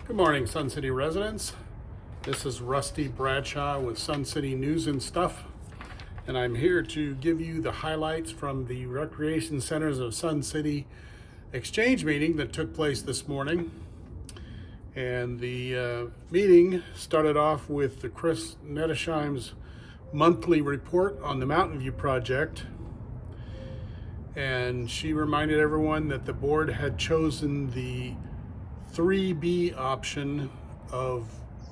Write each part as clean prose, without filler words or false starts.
Good morning, Sun City residents. This is Rusty Bradshaw with Sun City News and Stuff, and I'm here to give you the highlights from the Recreation Centers of Sun City exchange meeting that took place this morning. And the meeting started off with the Chris Nettesheim's monthly report on the Mountain View project. And she reminded everyone that the board had chosen the 3B option of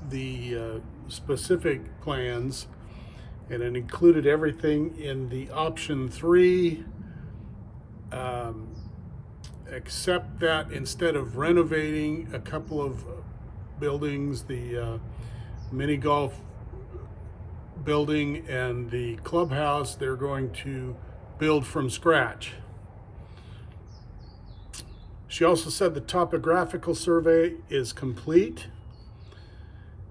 the specific plans, and it included everything in the option 3, except that instead of renovating a couple of buildings, the mini golf building and the clubhouse, they're going to build from scratch. She also said the topographical survey is complete,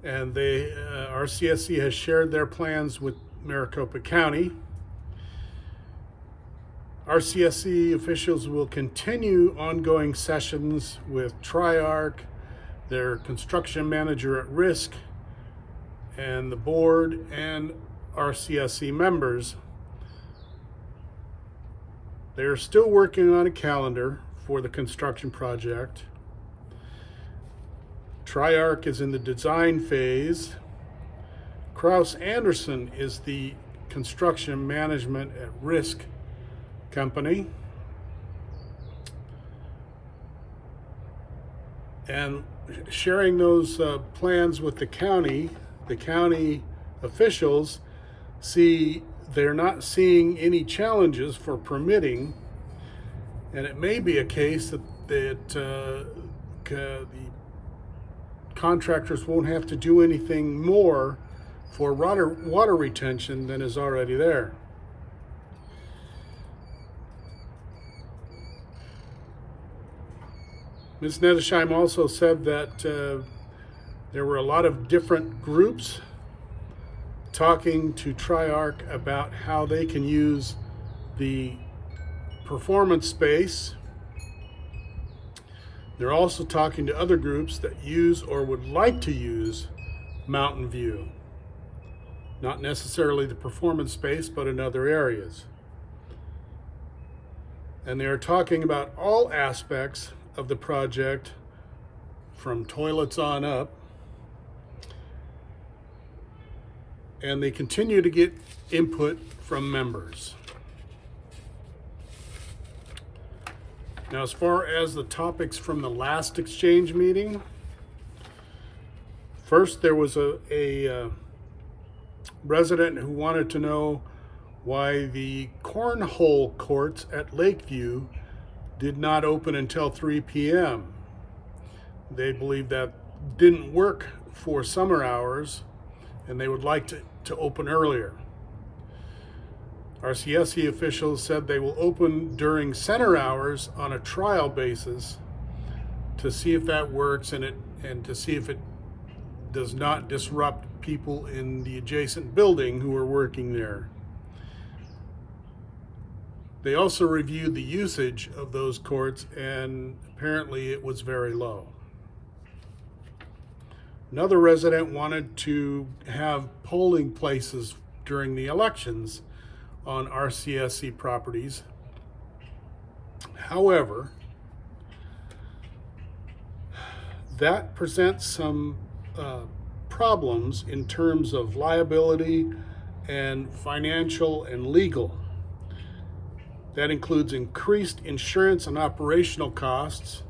and RCSC has shared their plans with Maricopa County. RCSC officials will continue ongoing sessions with Triarch, their construction manager at risk, and the board and RCSC members. They are still working on a calendar for the construction project. Triarch is in the design phase. Kraus Anderson is the construction management at risk company. And sharing those plans with the county officials they're not seeing any challenges for permitting. And it may be a case that the contractors won't have to do anything more for water retention than is already there. Ms. Nettesheim also said that there were a lot of different groups talking to Triarch about how they can use the performance space. They're also talking to other groups that use or would like to use Mountain View. Not necessarily the performance space, but in other areas. And they are talking about all aspects of the project from toilets on up. And they continue to get input from members. Now, as far as the topics from the last exchange meeting, first there was a resident who wanted to know why the cornhole courts at Lakeview did not open until 3 p.m. They believe that didn't work for summer hours, and they would like to open earlier. RCSC officials said they will open during center hours on a trial basis to see if that works and to see if it does not disrupt people in the adjacent building who are working there. They also reviewed the usage of those courts, and apparently it was very low. Another resident wanted to have polling places during the elections on RCSC properties. However, that presents some problems in terms of liability and financial and legal. That includes increased insurance and operational costs.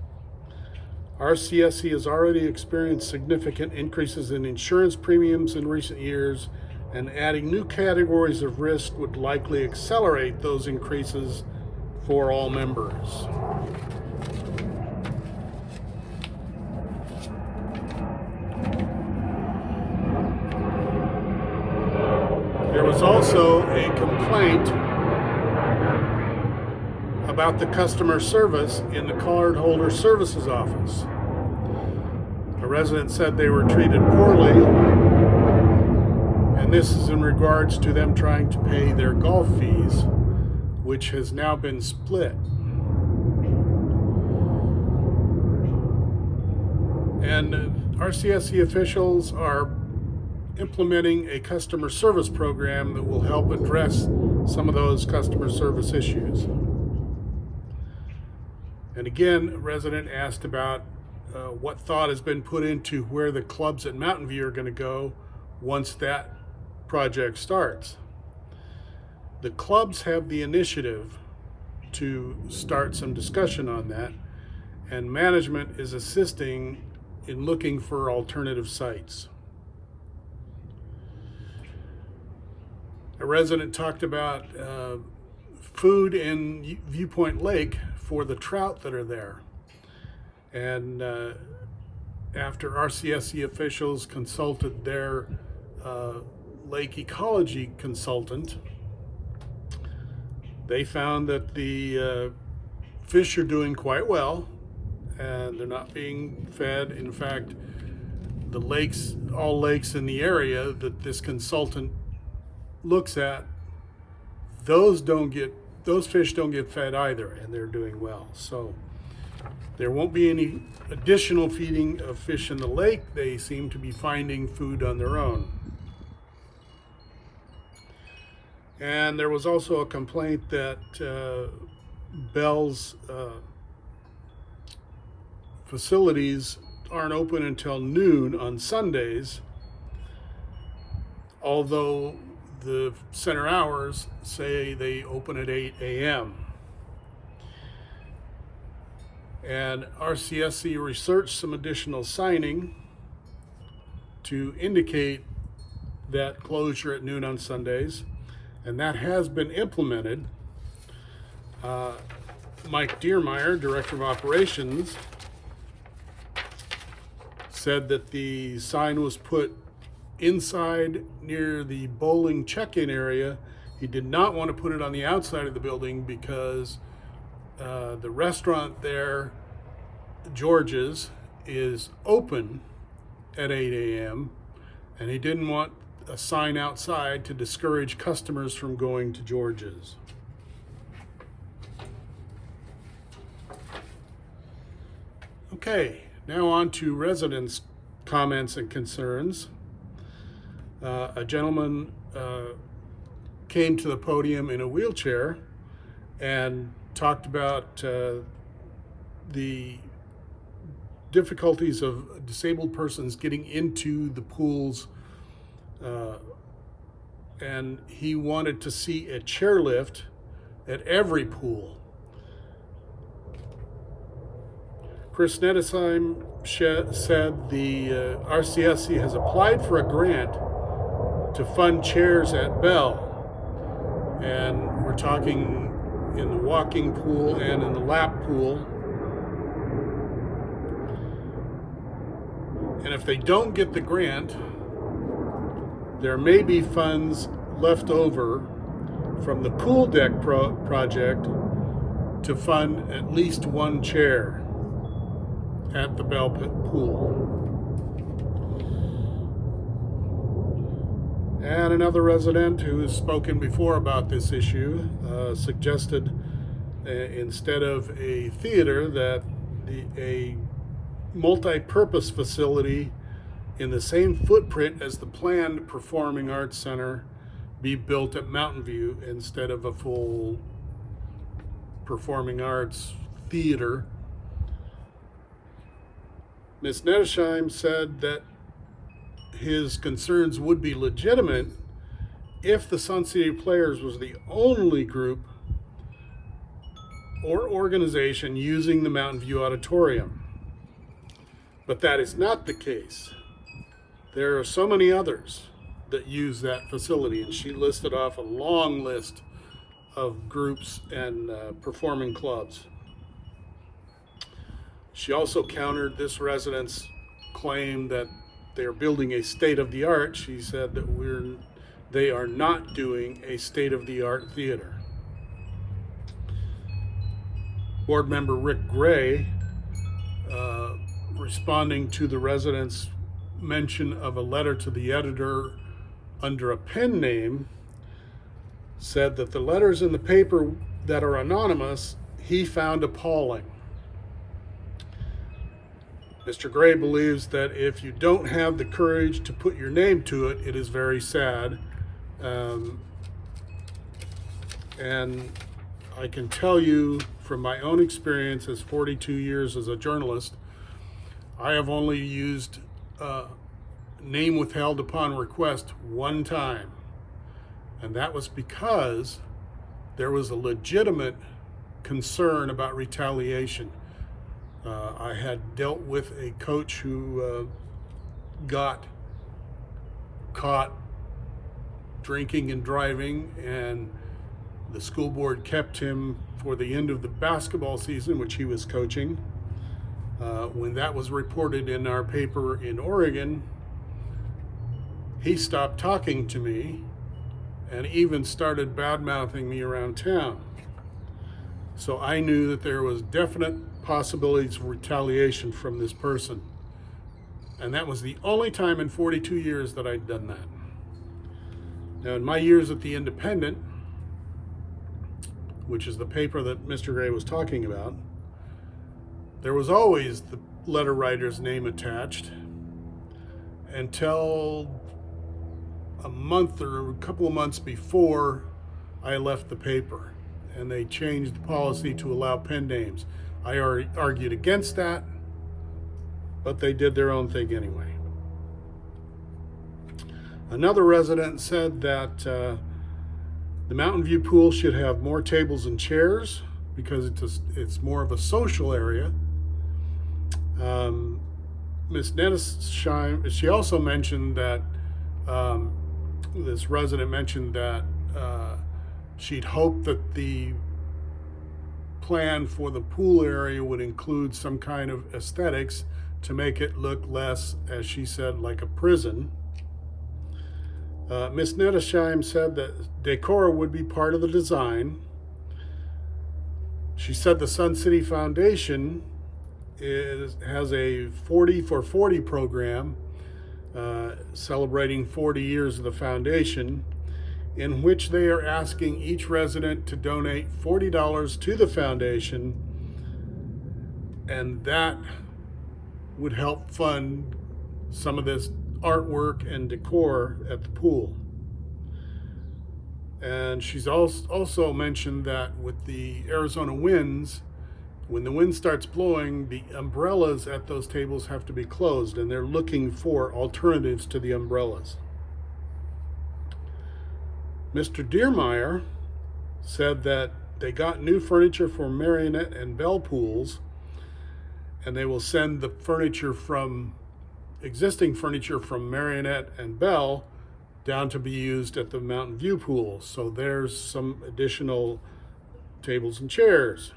RCSC has already experienced significant increases in insurance premiums in recent years, and adding new categories of risk would likely accelerate those increases for all members. There was also a complaint about the customer service in the cardholder services office. A resident said they were treated poorly, and this is in regards to them trying to pay their golf fees, which has now been split. And RCSC officials are implementing a customer service program that will help address some of those customer service issues. And again, a resident asked about what thought has been put into where the clubs at Mountain View are going to go once that project starts. The clubs have the initiative to start some discussion on that, and management is assisting in looking for alternative sites. A resident talked about food in Viewpoint Lake for the trout that are there. And after RCSC officials consulted their lake ecology consultant, they found that the fish are doing quite well and they're not being fed. In fact, the lakes, all lakes in the area that this consultant looks at, those fish don't get fed either, and they're doing well. So there won't be any additional feeding of fish in the lake. They seem to be finding food on their own. And there was also a complaint that Bell's facilities aren't open until noon on Sundays, although the center hours say they open at 8 a.m. And RCSC researched some additional signing to indicate that closure at noon on Sundays, and that has been implemented. Mike Diermeyer, Director of Operations, said that the sign was put inside near the bowling check-in area. He did not want to put it on the outside of the building because the restaurant there, George's, is open at 8 a.m. and he didn't want a sign outside to discourage customers from going to George's. Okay, now on to residents' comments and concerns. A gentleman came to the podium in a wheelchair and talked about the difficulties of disabled persons getting into the pools, and he wanted to see a chairlift at every pool. Chris Nettesheim said the RCSC has applied for a grant to fund chairs at Bell, and we're talking in the walking pool and in the lap pool. And if they don't get the grant, there may be funds left over from the pool deck project to fund at least one chair at the Bell pool. And another resident who has spoken before about this issue suggested instead of a theater that a multi-purpose facility in the same footprint as the planned Performing Arts Center be built at Mountain View instead of a full performing arts theater. Ms. Nettesheim said that his concerns would be legitimate if the Sun City Players was the only group or organization using the Mountain View Auditorium. But that is not the case. There are so many others that use that facility, and she listed off a long list of groups and performing clubs. She also countered this resident's claim that they're building a state-of-the-art. She said that they are not doing a state-of-the-art theater. Board member Rick Gray, responding to the resident's mention of a letter to the editor under a pen name, said that the letters in the paper that are anonymous he found appalling. Mr. Gray believes that if you don't have the courage to put your name to it, it is very sad. And I can tell you from my own experience as 42 years as a journalist, I have only used name withheld upon request one time. And that was because there was a legitimate concern about retaliation. I had dealt with a coach who got caught drinking and driving, and the school board kept him for the end of the basketball season, which he was coaching. When that was reported in our paper in Oregon, he stopped talking to me and even started bad-mouthing me around town. So I knew that there was definite possibilities of retaliation from this person. And that was the only time in 42 years that I'd done that. Now, in my years at the Independent, which is the paper that Mr. Gray was talking about, there was always the letter writer's name attached until a month or a couple of months before I left the paper. And they changed the policy to allow pen names. I argued against that, but they did their own thing anyway. Another resident said that the Mountain View pool should have more tables and chairs because it's more of a social area. Ms. Nettesheim, she also mentioned that this resident mentioned that she'd hoped that the plan for the pool area would include some kind of aesthetics to make it look less, as she said, like a prison. Ms. Nettesheim said that decor would be part of the design. She said the Sun City Foundation has a 40 for 40 program celebrating 40 years of the foundation, in which they are asking each resident to donate $40 to the foundation, and that would help fund some of this artwork and decor at the pool. And she's also mentioned that with the Arizona winds, when the wind starts blowing, the umbrellas at those tables have to be closed, and they're looking for alternatives to the umbrellas. Mr. Deermeyer said that they got new furniture for Marionette and Bell pools, and they will send the existing furniture from Marionette and Bell down to be used at the Mountain View pool. So there's some additional tables and chairs.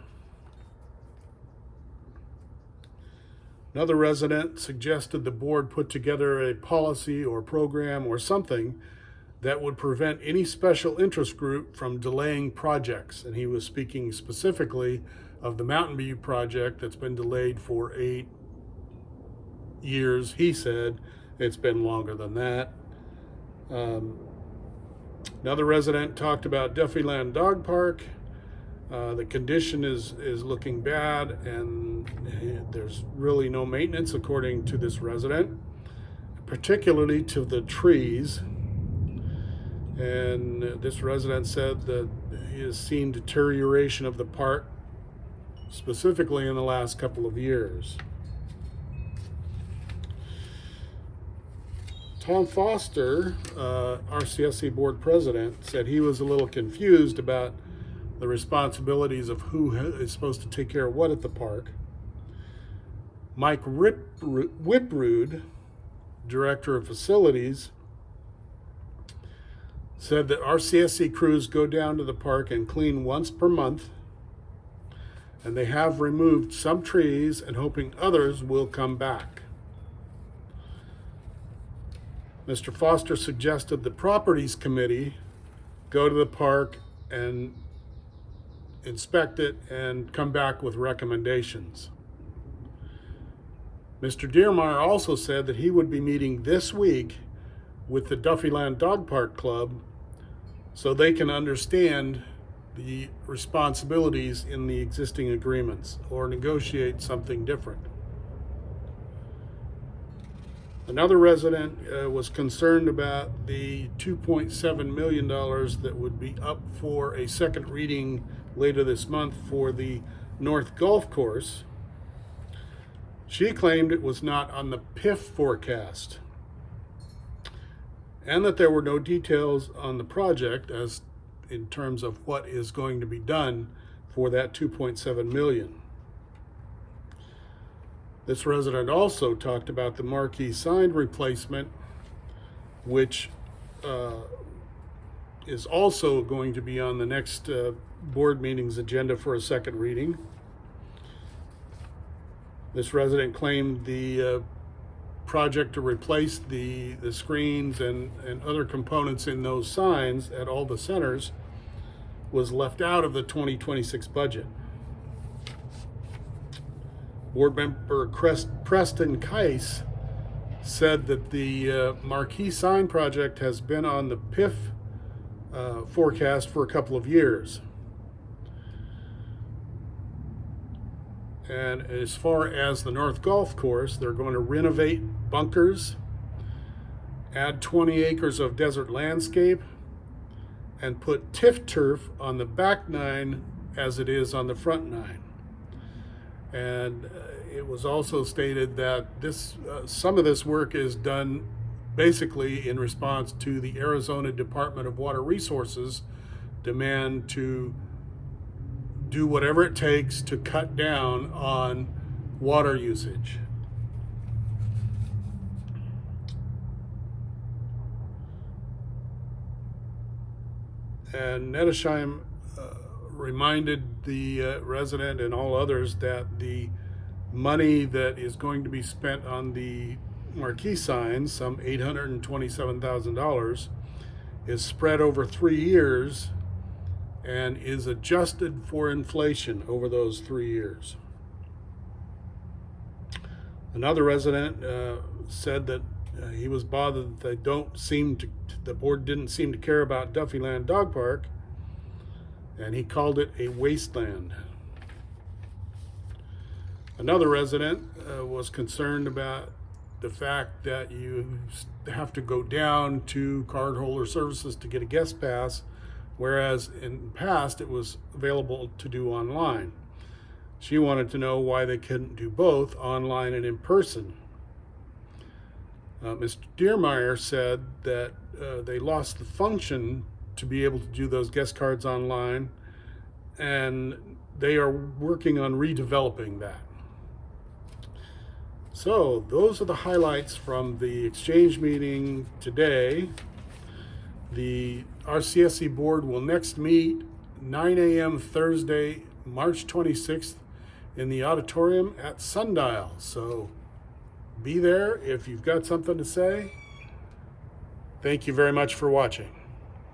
Another resident suggested the board put together a policy or program or something that would prevent any special interest group from delaying projects. And he was speaking specifically of the Mountain View project that's been delayed for 8 years. He said it's been longer than that. Another resident talked about Duffeeland Dog Park. The condition is looking bad, and there's really no maintenance, according to this resident, particularly to the trees. And this resident said that he has seen deterioration of the park, specifically in the last couple of years. Tom Foster, RCSC board president, said he was a little confused about the responsibilities of who is supposed to take care of what at the park. Mike Whiprud, director of facilities, said that RCSC crews go down to the park and clean once per month, and they have removed some trees and hoping others will come back. Mr. Foster suggested the properties committee go to the park and inspect it and come back with recommendations. Mr. Deermeyer also said that he would be meeting this week with the Duffeeland Dog Park Club so they can understand the responsibilities in the existing agreements or negotiate something different. Another resident was concerned about the $2.7 million that would be up for a second reading later this month for the North Golf Course. She claimed it was not on the PIF forecast and that there were no details on the project as in terms of what is going to be done for that $2.7 million. This resident also talked about the marquee sign replacement, which is also going to be on the next board meeting's agenda for a second reading. This resident claimed the project to replace the screens and other components in those signs at all the centers was left out of the 2026 budget. Board member Preston Keiss said that the marquee sign project has been on the PIF forecast for a couple of years. And as far as the North Golf Course, they're going to renovate bunkers, add 20 acres of desert landscape, and put TIF turf on the back 9 as it is on the front 9. And it was also stated that some of this work is done basically in response to the Arizona Department of Water Resources demand to do whatever it takes to cut down on water usage. And Nettesheim reminded the resident and all others that the money that is going to be spent on the marquee signs, some $827,000, is spread over 3 years and is adjusted for inflation over those 3 years. Another resident said that he was bothered that the board didn't seem to care about Duffeeland Dog Park, and he called it a wasteland. Another resident was concerned about the fact that you have to go down to cardholder services to get a guest pass, whereas in the past it was available to do online. She wanted to know why they couldn't do both online and in person. Mr. Deermeyer said that they lost the function to be able to do those guest cards online, and they are working on redeveloping that. So those are the highlights from the exchange meeting today. The RCSC board will next meet 9 a.m. Thursday, March 26th in the auditorium at Sundial. So be there if you've got something to say. Thank you very much for watching.